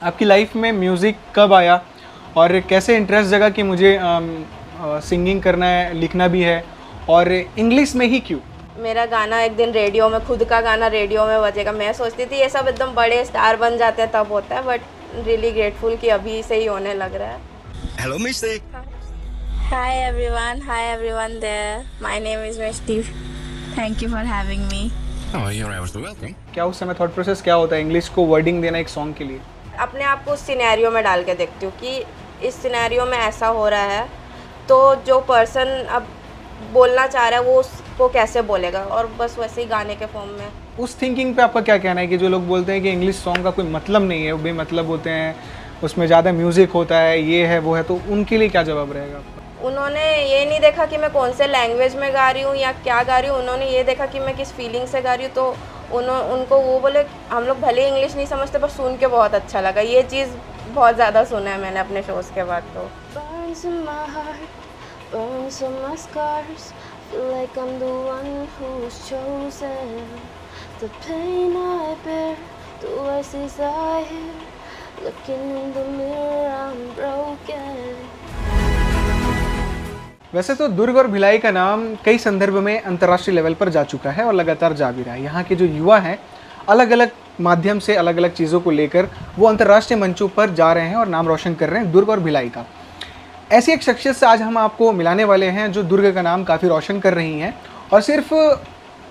आपकी लाइफ में म्यूज़िक कब आया और कैसे इंटरेस्ट जगा कि मुझे सिंगिंग करना है, लिखना भी है, और इंग्लिश में ही क्यों? मेरा गाना एक दिन रेडियो में, खुद का गाना रेडियो में बजेगा। मैं सोचती थी ये सब एकदम बड़े स्टार बन जाते हैं तब होता है, बट रियली ग्रेटफुल कि अभी से ही होने लग रहा है। Hello, Misty. Hi everyone there. My name is Mishti. Thank you for having me. Oh, you're always welcome. क्या उस समय थॉट प्रोसेस क्या होता है इंग्लिश को वर्डिंग देना एक सॉन्ग के लिए? अपने आप को उस सिनेरियो में डाल के देखती हूँ कि इस सिनेरियो में ऐसा हो रहा है, तो जो पर्सन अब बोलना चाह रहा है वो उसको कैसे बोलेगा, और बस वैसे ही गाने के फॉर्म में। उस थिंकिंग पे आपका क्या कहना है कि जो लोग बोलते हैं कि इंग्लिश सॉन्ग का कोई मतलब नहीं है, वो बेमतलब होते हैं, उसमें ज़्यादा म्यूज़िक होता है, ये है वो है, तो उनके लिए क्या जवाब रहेगा आपका? उन्होंने ये नहीं देखा कि मैं कौन से लैंग्वेज में गा रही हूँ या क्या गा रही हूँ, उन्होंने ये देखा कि मैं किस फीलिंग से गा रही हूँ। तो उनको वो बोले, हम लोग भले इंग्लिश नहीं समझते पर सुन के बहुत अच्छा लगा। ये चीज़ बहुत ज़्यादा सुना है मैंने अपने शोज़ के बाद। तो Burns in my heart, burns in my scars, feel like I'm the one who's chosen. The pain I bear, the voices I hear, looking in the mirror I'm broken. वैसे तो दुर्ग और भिलाई का नाम कई संदर्भ में अंतर्राष्ट्रीय लेवल पर जा चुका है और लगातार जा भी रहा है। यहाँ के जो युवा हैं अलग अलग माध्यम से अलग अलग चीज़ों को लेकर वो अंतर्राष्ट्रीय मंचों पर जा रहे हैं और नाम रोशन कर रहे हैं दुर्ग और भिलाई का। ऐसी एक शख्सियत से आज हम आपको मिलाने वाले हैं जो दुर्ग का नाम काफ़ी रोशन कर रही हैं, और सिर्फ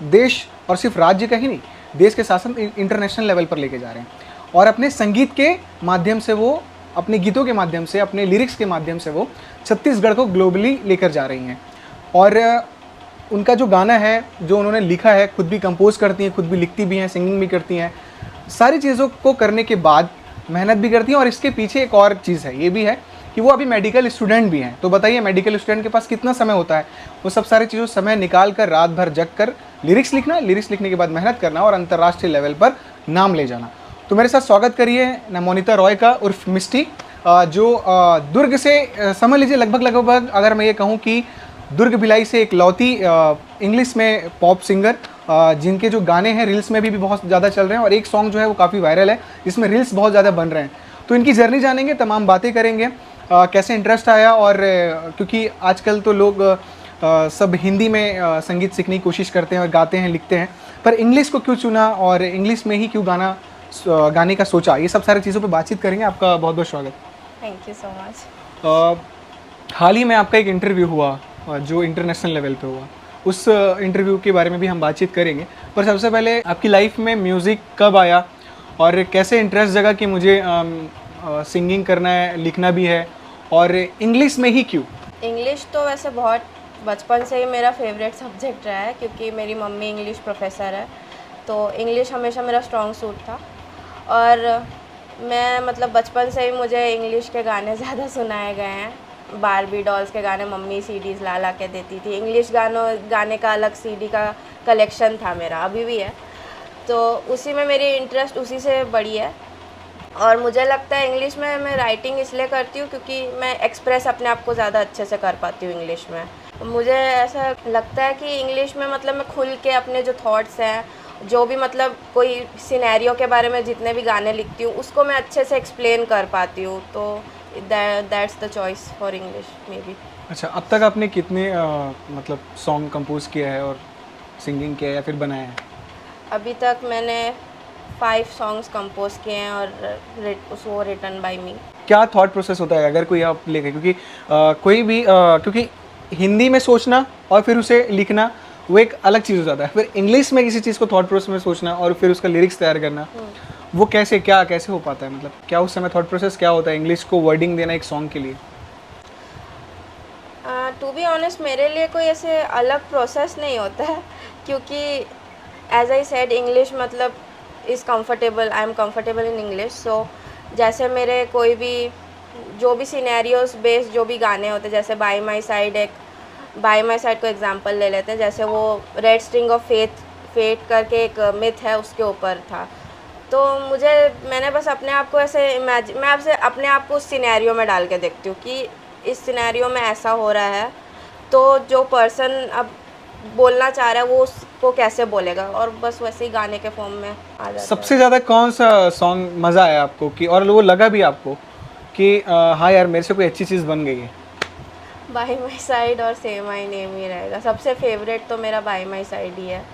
देश और सिर्फ राज्य का ही नहीं, देश के साथ साथ इंटरनेशनल लेवल पर लेके जा रहे हैं। और अपने संगीत के माध्यम से वो, अपने गीतों के माध्यम से, अपने लिरिक्स के माध्यम से वो छत्तीसगढ़ को ग्लोबली लेकर जा रही हैं। और उनका जो गाना है जो उन्होंने लिखा है, खुद भी कंपोज करती हैं, खुद भी लिखती भी हैं, सिंगिंग भी करती हैं, सारी चीज़ों को करने के बाद मेहनत भी करती हैं। और इसके पीछे एक और चीज़ है, ये भी है कि वो अभी मेडिकल स्टूडेंट भी हैं। तो बताइए मेडिकल स्टूडेंट के पास कितना समय होता है, वो सब सारी चीज़ों समय निकाल कर रात भर जग कर लिरिक्स लिखना, लिरिक्स लिखने के बाद मेहनत करना और अंतर्राष्ट्रीय लेवल पर नाम ले जाना। तो मेरे साथ स्वागत करिए नमोनिता रॉय का उर्फ मिस्टी, जो दुर्ग से समझ लीजिए लगभग अगर मैं ये कहूँ कि दुर्ग भिलाई से एक लौती इंग्लिश में पॉप सिंगर, जिनके जो गाने हैं रील्स में भी बहुत ज़्यादा चल रहे हैं, और एक सॉन्ग जो है वो काफ़ी वायरल है जिसमें रील्स बहुत ज़्यादा बन रहे हैं। तो इनकी जर्नी जानेंगे, तमाम बातें करेंगे, कैसे इंटरेस्ट आया, और क्योंकि आजकल तो लोग सब हिंदी में संगीत सीखने की कोशिश करते हैं और गाते हैं, लिखते हैं, पर इंग्लिश को क्यों चुना और इंग्लिश में ही क्यों गाने का सोचा, ये सब सारी चीज़ों पे बातचीत करेंगे। आपका बहुत बहुत स्वागत। Thank you so much. हाल ही में आपका एक इंटरव्यू हुआ जो इंटरनेशनल लेवल पे हुआ, उस इंटरव्यू के बारे में भी हम बातचीत करेंगे। पर सबसे पहले आपकी लाइफ में म्यूज़िक कब आया और कैसे इंटरेस्ट जगा कि मुझे सिंगिंग करना है, लिखना भी है, और इंग्लिश में ही क्यों? इंग्लिश तो वैसे बहुत बचपन से ही मेरा फेवरेट सब्जेक्ट रहा है, क्योंकि मेरी मम्मी इंग्लिश प्रोफेसर है, तो इंग्लिश हमेशा मेरा स्ट्रॉन्ग सूट था। और मैं मतलब बचपन से ही मुझे इंग्लिश के गाने ज़्यादा सुनाए गए हैं। बारबी डॉल्स के गाने मम्मी सीडीज़ ला ला के देती थी। इंग्लिश गाने का अलग सीडी का कलेक्शन था मेरा, अभी भी है। तो उसी में मेरी इंटरेस्ट उसी से बढ़ी है। और मुझे लगता है इंग्लिश में मैं राइटिंग इसलिए करती हूँ क्योंकि मैं एक्सप्रेस अपने आप को ज़्यादा अच्छे से कर पाती हूँ इंग्लिश में। मुझे ऐसा लगता है कि इंग्लिश में मतलब मैं खुल के अपने जो थॉट्स हैं, जो भी मतलब कोई सिनेरियो के बारे में जितने भी गाने लिखती हूँ उसको मैं अच्छे से एक्सप्लेन कर पाती हूँ। तो that's the choice for English may be. अच्छा, अब तक आपने कितने मतलब सॉन्ग कंपोज किया है और सिंगिंग किया है या फिर बनाया है? अभी तक मैंने 5 सॉन्ग्स कंपोज किए हैं और वो रिटन बाय मी। क्या थॉट प्रोसेस होता है अगर कोई आप लेके, क्योंकि कोई भी क्योंकि हिंदी में सोचना और फिर उसे लिखना वो एक अलग चीज़ हो जाता है, फिर इंग्लिश में किसी चीज़ को थॉट प्रोसेस में सोचना और फिर उसका लिरिक्स तैयार करना, वो कैसे हो पाता है? मतलब क्या उस समय थॉट प्रोसेस क्या होता है इंग्लिश को वर्डिंग देना एक सॉन्ग के लिए? टू बी ऑनेस्ट मेरे लिए कोई ऐसे अलग प्रोसेस नहीं होता है, क्योंकि एज आई सेड इंग्लिश मतलब is comfortable, I am comfortable in English. So जैसे मेरे कोई भी जो भी सिनेरियोज बेस्ड जो भी गाने होते हैं, जैसे बाय माई साइड को एग्जांपल ले लेते हैं, जैसे वो रेड स्ट्रिंग ऑफ फेट करके एक मिथ है उसके ऊपर था। तो मैंने बस अपने आप को ऐसे मैं आपसे अपने आप को उस सिनेरियो में डाल के देखती हूँ कि इस सिनेरियो में ऐसा हो रहा है, तो जो पर्सन अब बोलना चाह रहा है वो को कैसे बोलेगा, और बस वैसे ही गाने के फॉर्म में आ जाता है। सबसे ज़्यादा कौन सा सॉन्ग मज़ा आया आपको कि और वो लगा भी आपको कि हाँ यार मेरे से कोई अच्छी चीज़ बन गई है? बाय माई साइड और से माई नेम ही रहेगा। सबसे फेवरेट तो मेरा बाय माई साइड ही है।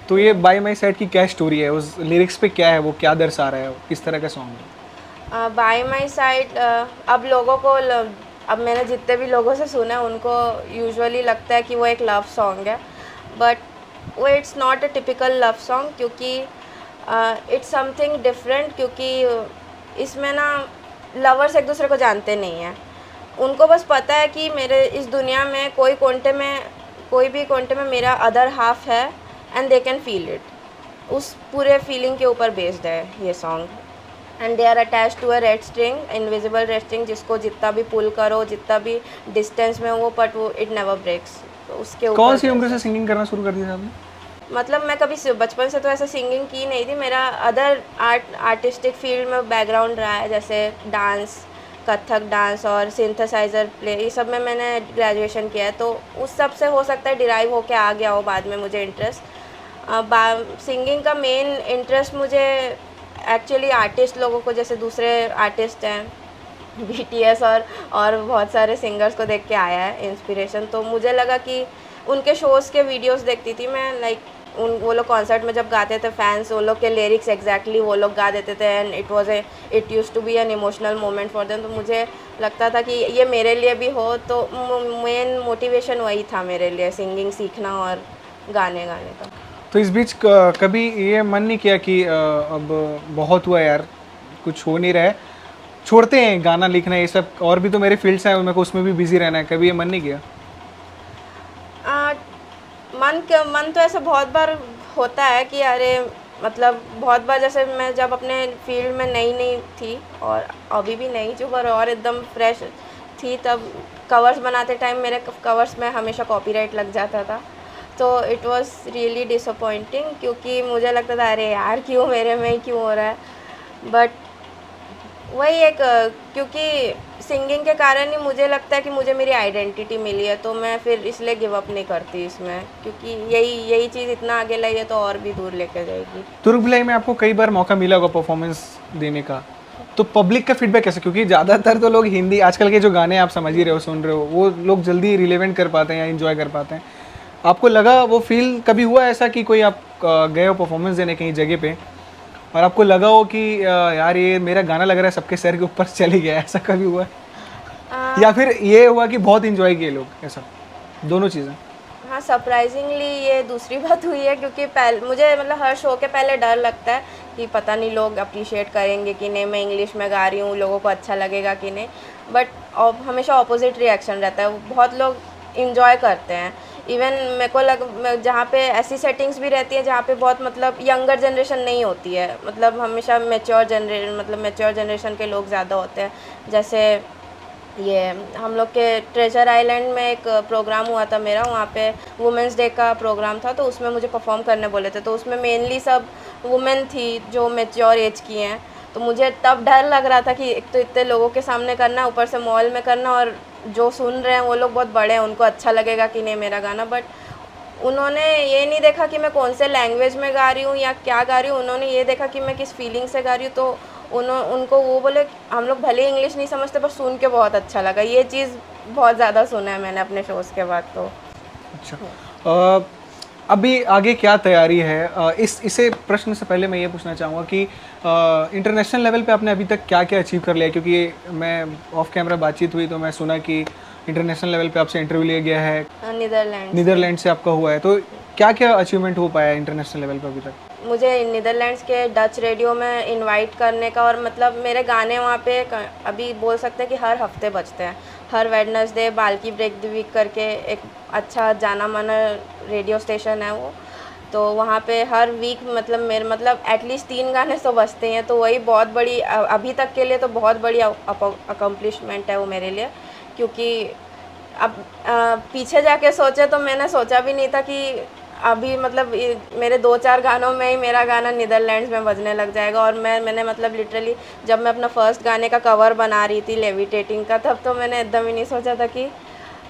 तो ये बाय माई साइड की क्या स्टोरी है, उस लिरिक्स पे क्या है, वो क्या दर्शा रहा है, किस तरह का सॉन्ग है? बाय माई साइड अब लोगों को अब मैंने जितने भी लोगों से सुना है उनको यूजुअली लगता है कि वो एक लव सॉन्ग है, बट वो it's not a typical love song, क्योंकि इट्स समथिंग डिफरेंट। क्योंकि इसमें ना लवर्स एक दूसरे को जानते नहीं हैं, उनको बस पता है कि मेरे इस दुनिया में कोई भी कोंटे में मेरा अदर हाफ है, and they can feel it. उस पूरे फीलिंग के ऊपर बेस्ड है ये song. And they are attach to a red string, invisible red string, जिसको जितना भी पुल करो, जितना भी डिस्टेंस में वो, बट वो इट नेवर ब्रेक्स। तो उसके ऊपर कौन सी उम्र से सिंगिंग करना शुरू कर दिया था आपने? मतलब मैं कभी बचपन से तो ऐसा सिंगिंग की नहीं थी। मेरा अदर आर्टिस्टिक फील्ड में बैकग्राउंड रहा है, जैसे डांस, कथक डांस और सिंथेसाइज़र प्ले, ये सब में मैंने ग्रेजुएशन किया है। तो उस सब से हो सकता है डिराइव होके आ गया हो बाद में मुझे इंटरेस्ट। सिंगिंग का मेन इंटरेस्ट मुझे एक्चुअली आर्टिस्ट लोगों को, जैसे दूसरे आर्टिस्ट हैं BTS और बहुत सारे सिंगर्स को देख के आया है इंस्पिरेशन। तो मुझे लगा कि उनके शोज़ के वीडियोस देखती थी मैं, लाइक वो लोग कॉन्सर्ट में जब गाते थे, फैंस वो लोग के लिरिक्स एग्जैक्टली वो लोग गा देते थे, and it use to be an emotional moment for them. तो मुझे लगता था कि ये मेरे लिए भी हो, तो मेन मोटिवेशन वही था मेरे लिए, सिंगिंग सीखना और गाने का। तो इस बीच कभी ये मन नहीं किया कि अब बहुत हुआ यार, कुछ हो नहीं रहा है, छोड़ते हैं गाना लिखना ये सब, और भी तो मेरे फील्ड्स हैं, मेरे को उसमें भी बिजी रहना है, कभी ये मन नहीं किया? मन तो ऐसा बहुत बार होता है कि अरे मतलब बहुत बार, जैसे मैं जब अपने फील्ड में नई थी और अभी भी नई जो पर और एकदम फ्रेश थी, तब कवर्स बनाते टाइम मेरे कवर्स में हमेशा कॉपीराइट लग जाता था। तो इट वाज रियली डिसअपॉइंटिंग, क्योंकि मुझे लगता था अरे यार क्यों मेरे में ही क्यों हो रहा है। बट वही एक क्योंकि सिंगिंग के कारण ही मुझे लगता है कि मुझे मेरी आइडेंटिटी मिली है, तो मैं फिर इसलिए गिव अप नहीं करती इसमें, क्योंकि यही चीज़ इतना आगे लाई है तो और भी दूर लेकर जाएगी। तुर्क भिलाई में आपको कई बार मौका मिला होगा परफॉर्मेंस देने का, तो पब्लिक का फीडबैक कैसे? क्योंकि ज़्यादातर तो लोग हिंदी, आजकल के जो गाने आप समझ ही रहे हो, सुन रहे हो, वो लोग जल्दी रिलेवेंट कर पाते हैं या इन्जॉय कर पाते हैं। आपको लगा, वो फील कभी हुआ ऐसा कि कोई आप गए हो परफॉर्मेंस देने कहीं जगह पे और आपको लगा हो कि यार ये मेरा गाना लग रहा है सबके सर के ऊपर चली गया, ऐसा कभी हुआ है? या फिर ये हुआ कि बहुत इंजॉय किए लोग, ऐसा दोनों चीज़ें? हाँ, सरप्राइजिंगली ये दूसरी बात हुई है, क्योंकि मुझे मतलब हर शो के पहले डर लगता है कि पता नहीं लोग अप्रिशिएट करेंगे कि नहीं, मैं इंग्लिश में गा रही हूँ, लोगों को अच्छा लगेगा कि नहीं। बट हमेशा ऑपोजिट रिएक्शन रहता है, बहुत लोग इंजॉय करते हैं। इवन मेरे को जहाँ पे ऐसी सेटिंग्स भी रहती हैं जहाँ पे बहुत मतलब यंगर जनरेशन नहीं होती है, मतलब हमेशा मैच्योर जनरेशन के लोग ज़्यादा होते हैं। जैसे ये हम लोग के ट्रेजर आइलैंड में एक प्रोग्राम हुआ था मेरा, वहाँ पे वुमेंस डे का प्रोग्राम था, तो उसमें मुझे परफॉर्म करने बोले थे। तो उसमें मेनली सब वुमेन थी जो मैच्योर एज की हैं, तो मुझे तब डर लग रहा था कि एक तो इतने लोगों के सामने करना, ऊपर से मॉल में करना, और जो सुन रहे हैं वो लोग बहुत बड़े हैं, उनको अच्छा लगेगा कि नहीं मेरा गाना। बट उन्होंने ये नहीं देखा कि मैं कौन से लैंग्वेज में गा रही हूँ या क्या गा रही हूँ, उन्होंने ये देखा कि मैं किस फीलिंग से गा रही हूँ। तो उनको वो बोले हम लोग भले इंग्लिश नहीं समझते पर सुन के बहुत अच्छा लगा। ये चीज़ बहुत ज़्यादा सुना है मैंने अपने शोज़ के बाद। तो अच्छा, अभी आगे क्या तैयारी है? इसे प्रश्न से पहले मैं ये पूछना चाहूँगा कि इंटरनेशनल लेवल पे आपने अभी तक क्या क्या अचीव कर लिया? क्योंकि मैं ऑफ कैमरा बातचीत हुई तो मैं सुना कि इंटरनेशनल लेवल पे आपसे इंटरव्यू लिया गया है, नीदरलैंड से आपका हुआ है, तो क्या क्या अचीवमेंट हो पाया इंटरनेशनल लेवल पे अभी तक? मुझे नीदरलैंड्स के डच रेडियो में इनवाइट करने का, और मतलब मेरे गाने वहाँ पे अभी बोल सकते हैं कि हर हफ्ते बजते हैं। हर वेडनेसडे बाल्की ब्रेक द वीक करके एक अच्छा जाना माना रेडियो स्टेशन है वो, तो वहाँ पे हर वीक मतलब एटलीस्ट 3 गाने तो बजते हैं। तो वही बहुत बड़ी अभी तक के लिए तो बहुत बड़ी अकम्पलिशमेंट है वो मेरे लिए, क्योंकि अब पीछे जाके सोचे तो मैंने सोचा भी नहीं था कि अभी मतलब मेरे 2-4 गानों में ही मेरा गाना नीदरलैंड्स में बजने लग जाएगा। और मैंने मतलब लिटरली जब मैं अपना फर्स्ट गाने का कवर बना रही थी लेविटेटिंग का, तब तो मैंने एकदम ही नहीं सोचा था कि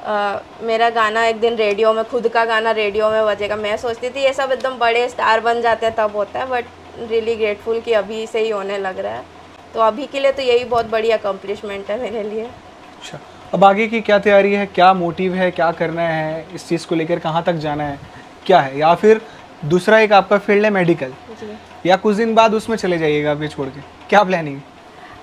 मेरा गाना एक दिन रेडियो में, खुद का गाना रेडियो में बजेगा। मैं सोचती थी ये सब एकदम बड़े स्टार बन जाते हैं तब होता है, बट रियली ग्रेटफुल कि अभी से ही होने लग रहा है। तो अभी के लिए तो यही बहुत बड़ी अकम्पलिशमेंट है मेरे लिए। अच्छा, अब आगे की क्या तैयारी है, क्या मोटिव है, क्या करना है इस चीज़ को लेकर, कहाँ तक जाना है, क्या है? या फिर दूसरा एक आपका फील्ड है मेडिकल, जी, या कुछ दिन बाद उसमें चले जाइएगा अभी छोड़ के, क्या प्लानिंग है?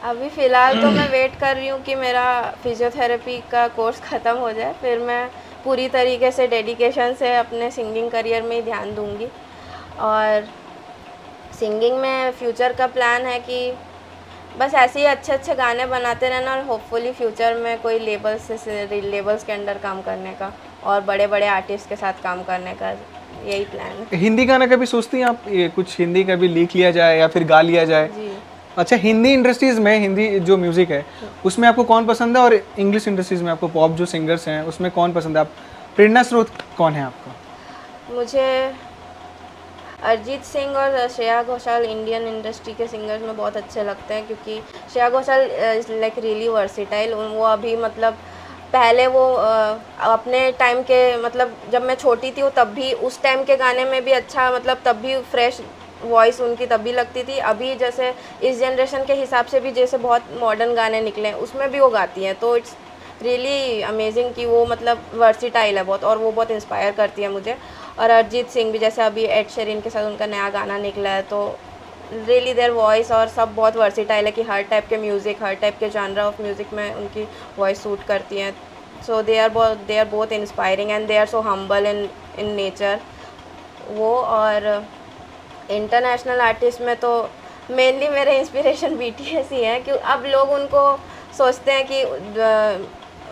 अभी फ़िलहाल तो मैं वेट कर रही हूँ कि मेरा फिजियोथेरेपी का कोर्स ख़त्म हो जाए, फिर मैं पूरी तरीके से डेडिकेशन से अपने सिंगिंग करियर में ही ध्यान दूँगी। और सिंगिंग में फ्यूचर का प्लान है कि बस ऐसे ही अच्छे अच्छे गाने बनाते रहना, और होपफुली फ्यूचर में कोई लेबल्स के अंडर काम करने का और बड़े बड़े आर्टिस्ट के साथ काम करने का, यही प्लान है। हिंदी गाना कभी सोचती हैं आप, ये कुछ हिंदी कभी लिख लिया जाए या फिर गा लिया जाए? जी, अच्छा, हिंदी इंडस्ट्रीज़ में हिंदी जो म्यूज़िक है उसमें आपको कौन पसंद है, और इंग्लिश इंडस्ट्रीज़ में आपको पॉप जो सिंगर्स हैं उसमें कौन पसंद है? आप प्रेरणा स्रोत कौन है आपका? मुझे अरिजीत सिंह और श्रेया घोषाल इंडियन इंडस्ट्री के सिंगर्स में बहुत अच्छे लगते हैं, क्योंकि Shreya Ghoshal is like really versatile. वो अभी मतलब पहले वो अपने टाइम के, मतलब जब मैं छोटी थी वो तब भी उस टाइम के गाने में भी अच्छा, मतलब तब भी फ्रेश वॉइस उनकी तब भी लगती थी। अभी जैसे इस जनरेशन के हिसाब से भी जैसे बहुत मॉडर्न गाने निकले हैं उसमें भी वो गाती हैं, तो इट्स रियली अमेजिंग कि वो मतलब वर्सिटाइल है बहुत, और वो बहुत इंस्पायर करती है मुझे। और अरिजीत सिंह भी, जैसे अभी एड शेरिन के साथ उनका नया गाना निकला है, तो रियली देयर वॉइस और सब बहुत वर्सिटाइल है कि हर टाइप के म्यूज़िक, हर टाइप के जॉनर ऑफ म्यूज़िक में उनकी वॉइस सूट करती हैं। So they are both inspiring and they are so humble in nature वो। और इंटरनेशनल आर्टिस्ट में तो मेनली मेरे इंस्पिरेशन BTS ही है, क्यों अब लोग उनको सोचते हैं कि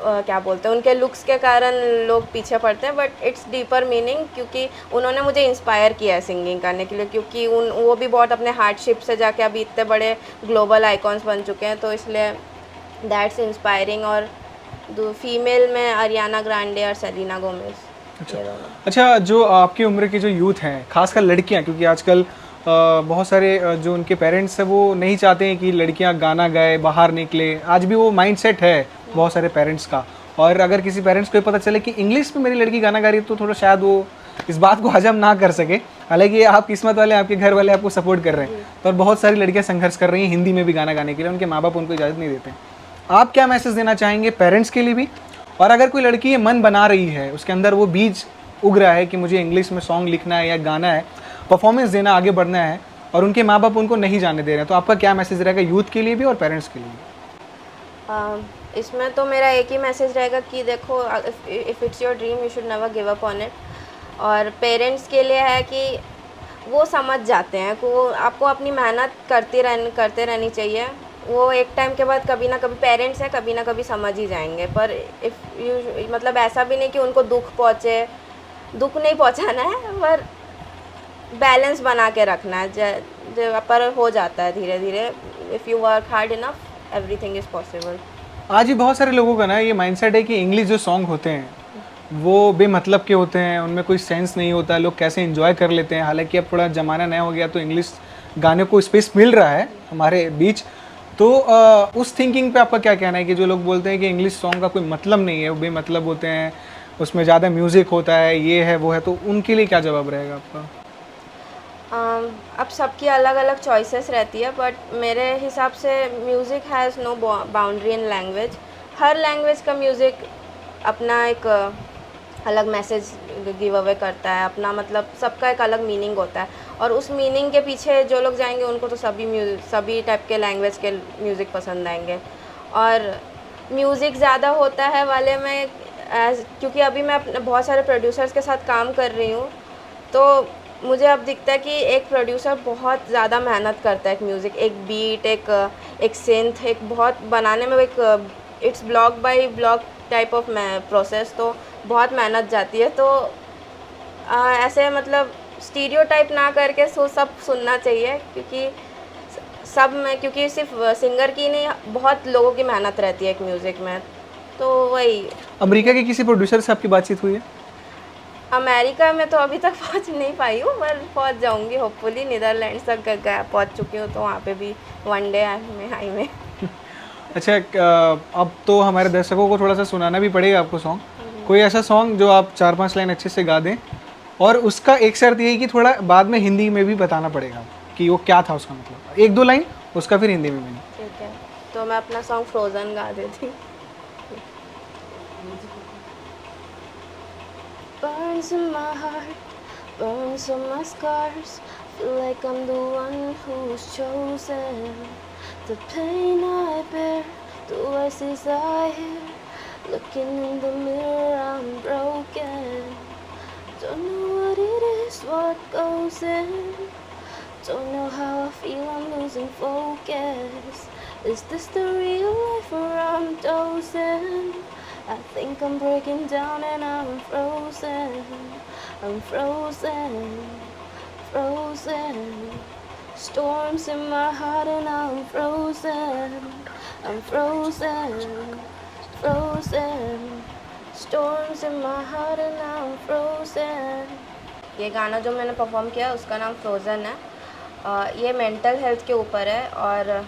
क्या बोलते हैं, उनके लुक्स के कारण लोग पीछे पड़ते हैं, बट इट्स डीपर मीनिंग, क्योंकि उन्होंने मुझे इंस्पायर किया है सिंगिंग करने के लिए, क्योंकि वो भी बहुत अपने हार्डशिप से जाके अभी इतने बड़े ग्लोबल आइकॉन्स बन चुके हैं, तो इसलिए दैट्स इंस्पायरिंग। और फीमेल में अरियाना ग्रांडे और सेलिना गोमेज। अच्छा, जो आपकी उम्र की जो यूथ हैं, खासकर लड़कियां, क्योंकि आजकल बहुत सारे जो उनके पेरेंट्स हैं वो नहीं चाहते हैं कि लड़कियां गाना गाए, बाहर निकले। आज भी वो माइंडसेट है बहुत सारे पेरेंट्स का, और अगर किसी पेरेंट्स को ये पता चले कि इंग्लिश में मेरी लड़की गाना गा रही है तो थोड़ा शायद वो इस बात को हजम ना कर सके। हालांकि आप किस्मत वाले, आपके घर वाले आपको सपोर्ट कर रहे हैं, पर बहुत सारी लड़कियाँ संघर्ष कर रही हैं हिंदी में भी गाना गाने के लिए, उनके माँ बाप उनको इजाज़त नहीं देते। आप क्या मैसेज देना चाहेंगे पेरेंट्स के लिए भी, और अगर कोई लड़की ये मन बना रही है, उसके अंदर वो बीज उग रहा है कि मुझे इंग्लिश में सॉन्ग लिखना है या गाना है, परफॉर्मेंस देना, आगे बढ़ना है, और उनके माँ बाप उनको नहीं जाने दे रहे हैं, तो आपका क्या मैसेज रहेगा यूथ के लिए भी और पेरेंट्स के लिए भी? इसमें तो मेरा एक ही मैसेज रहेगा कि देखो, if it's your dream you should never give up on it. और पेरेंट्स के लिए है कि वो समझ जाते हैं कि वो आपको अपनी मेहनत करते रहनी चाहिए। वो एक टाइम के बाद कभी ना कभी, पेरेंट्स हैं, कभी ना कभी समझ ही जाएंगे। पर इफ़ यू, मतलब ऐसा भी नहीं कि उनको दुख नहीं पहुंचाना है, पर बैलेंस बना के रखना है, पर हो जाता है धीरे धीरे। If you work hard enough everything is possible. आज भी बहुत सारे लोगों का ना ये माइंडसेट है कि इंग्लिश जो सॉन्ग होते हैं वो बेमतलब के होते हैं, उनमें कोई सेंस नहीं होता, लोग कैसे एंजॉय कर लेते हैं। हालांकि अब थोड़ा ज़माना नया हो गया तो इंग्लिश गाने को स्पेस मिल रहा है हमारे बीच, तो उस थिंकिंग पे आपका क्या कहना है कि जो लोग बोलते हैं कि इंग्लिश सॉन्ग का कोई मतलब नहीं है, वो बेमतलब होते हैं, उसमें ज़्यादा म्यूज़िक होता है, ये है वो है, तो उनके लिए क्या जवाब रहेगा आपका? अब सबकी अलग अलग चॉइसेस रहती है, बट मेरे हिसाब से music has no boundary in language. हर लैंग्वेज का म्यूज़िक अपना एक अलग मैसेज गिव अवे करता है, अपना मतलब सबका एक अलग मीनिंग होता है, और उस मीनिंग के पीछे जो लोग जाएंगे उनको तो सभी टाइप के लैंग्वेज के म्यूज़िक पसंद आएंगे। और म्यूज़िक ज़्यादा होता है वाले में क्योंकि अभी मैं अपने बहुत सारे प्रोड्यूसर्स के साथ काम कर रही हूँ, तो मुझे अब दिखता है कि एक प्रोड्यूसर बहुत ज़्यादा मेहनत करता है एक म्यूज़िक, एक बीट, एक सिंथ, एक बहुत बनाने में, एक it's block bye block type of process, तो बहुत मेहनत जाती है। तो ऐसे मतलब स्टीरियोटाइप ना करके सब सुनना चाहिए, क्योंकि सब में, क्योंकि सिर्फ सिंगर की नहीं, बहुत लोगों की मेहनत रहती है एक म्यूज़िक में। तो वही। अमेरिका के किसी प्रोड्यूसर से आपकी बातचीत हुई है? अमेरिका में तो अभी तक पहुंच नहीं पाई हूँ, पर पहुंच जाऊंगी होपफुली। नीदरलैंड्स तक पहुंच चुकी हूँ, तो वहाँ पे भी वन डे आई में। अच्छा, अब तो हमारे दर्शकों को थोड़ा सा सुनाना भी पड़ेगा आपको सॉन्ग। कोई ऐसा सॉन्ग जो आप 4-5 लाइन अच्छे से गा दें, और उसका एक शर्त यही कि थोड़ा बाद में हिंदी में भी बताना पड़ेगा कि वो क्या था उसका मतलब, 1-2 लाइन उसका फिर हिंदी में भी। ठीक है, तो मैं अपना सॉन्ग फ्रोज़न गा देती हूँ। Burns in my heart, burns on my scars. Feel like I'm the one who's chosen. The pain I bear, the voices I hear. Looking in the mirror, I'm broken. Don't know what it is, what goes in. Don't know how I feel, I'm losing focus. Is this the real life or I'm dozing? I think I'm breaking down and I'm frozen. I'm frozen, frozen. Storms in my heart and I'm frozen. I'm frozen, frozen. Storms in my heart and I'm frozen. ये गाना जो मैंने perform किया उसका नाम frozen है। ये mental health के ऊपर है, और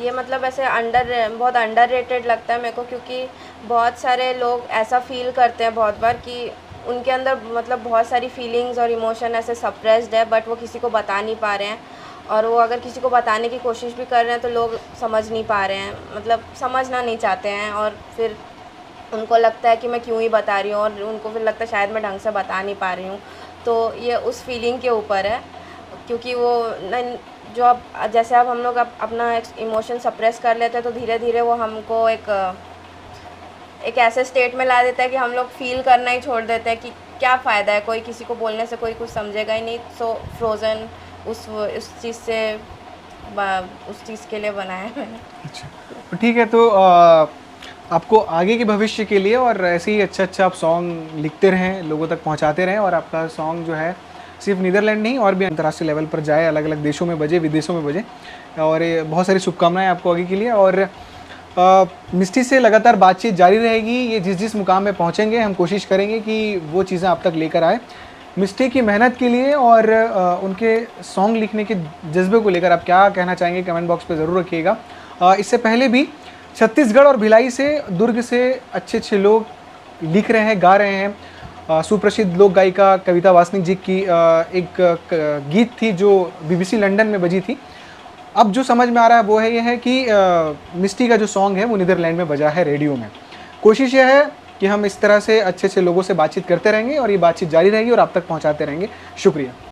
ये मतलब ऐसे बहुत अंडररेटेड लगता है मेरे को, क्योंकि बहुत सारे लोग ऐसा फील करते हैं बहुत बार कि उनके अंदर मतलब बहुत सारी फीलिंग्स और इमोशन ऐसे सप्रेस्ड है, बट वो किसी को बता नहीं पा रहे हैं, और वो अगर किसी को बताने की कोशिश भी कर रहे हैं तो लोग समझ नहीं पा रहे हैं, मतलब समझना नहीं चाहते हैं, और फिर उनको लगता है कि मैं क्यों ही बता रही हूँ, और उनको फिर लगता है शायद मैं ढंग से बता नहीं पा रही हूँ। तो ये उस फीलिंग के ऊपर है, क्योंकि वो जो अब जैसे अब हम लोग अपना इमोशन सप्रेस कर लेते हैं तो धीरे धीरे वो हमको एक ऐसे स्टेट में ला देता है कि हम लोग फील करना ही छोड़ देते हैं कि क्या फ़ायदा है, कोई किसी को बोलने से कोई कुछ समझेगा ही नहीं। सो फ्रोज़न उस चीज़ के लिए बनाया है मैंने। अच्छा, तो ठीक है, तो आपको आगे के भविष्य के लिए और ऐसे ही अच्छा आप सॉन्ग लिखते रहें, लोगों तक पहुंचाते रहें, और आपका सॉन्ग जो है सिर्फ नीदरलैंड नहीं और भी अंतर्राष्ट्रीय लेवल पर जाए, अलग अलग देशों में बजे, विदेशों में बजे, और ये बहुत सारी शुभकामनाएं आपको आगे के लिए। और मिस्टी से लगातार बातचीत जारी रहेगी, ये जिस मुकाम में पहुंचेंगे हम कोशिश करेंगे कि वो चीज़ें आप तक लेकर आए। मिस्टी की मेहनत के लिए और उनके सॉन्ग लिखने के जज्बे को लेकर आप क्या कहना चाहेंगे, कमेंट बॉक्स पे ज़रूर रखिएगा। इससे पहले भी छत्तीसगढ़ और भिलाई से, दुर्ग से अच्छे लोग लिख रहे हैं, गा रहे हैं। सुप्रसिद्ध लोक गायिका कविता वासनिक जी की एक गीत थी जो BBC लंदन में बजी थी। अब जो समझ में आ रहा है वो है ये है कि मिस्टी का जो सॉन्ग है वो नीदरलैंड में बजा है रेडियो में। कोशिश यह है कि हम इस तरह से अच्छे लोगों से बातचीत करते रहेंगे और ये बातचीत जारी रहेगी और आप तक पहुंचाते रहेंगे। शुक्रिया।